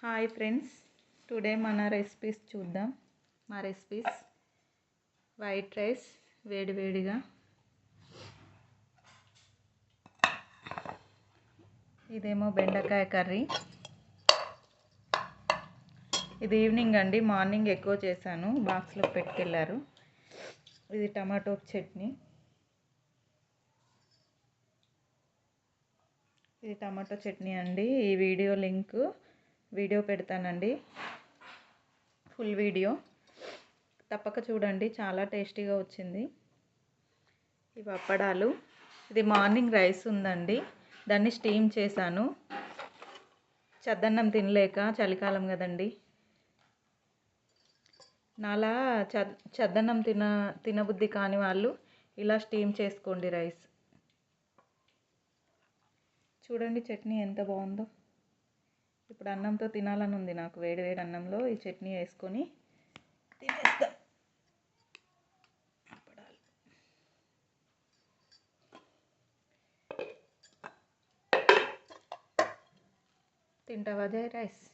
Hi friends, today మన recipes చూద్దాం. మా రెసిపీస్ వైట్ రైస్ వేడివేడిగా, ఇదేమో బెండకాయ కర్రీ. ఇది ఈవినింగ్ అండి, మార్నింగ్ ఎక్కువ చేశాను, బాక్స్లో పెట్టుకెళ్ళారు. ఇది టమాటో చట్నీ. ఇది టమాటో చట్నీ అండి. ఈ వీడియో పెడతానండి, ఫుల్ వీడియో తప్పక చూడండి, చాలా టేస్టీగా వచ్చింది. ఇవి అప్పడాలు. ఇది మార్నింగ్ రైస్ ఉందండి, దాన్ని స్టీమ్ చేశాను. చద్దన్నం తినలేక, చలికాలం కదండి, నాలా చద్దన్నం తినబుద్ధి కాని వాళ్ళు ఇలా స్టీమ్ చేసుకోండి రైస్. చూడండి చట్నీ ఎంత బాగుందో. ఇప్పుడు అన్నంతో తినాలని ఉంది నాకు, వేడివేడి అన్నంలో ఈ చట్నీ వేసుకొని తినేస్తాం. అప్పడాలు. తింటావా జై రైస్?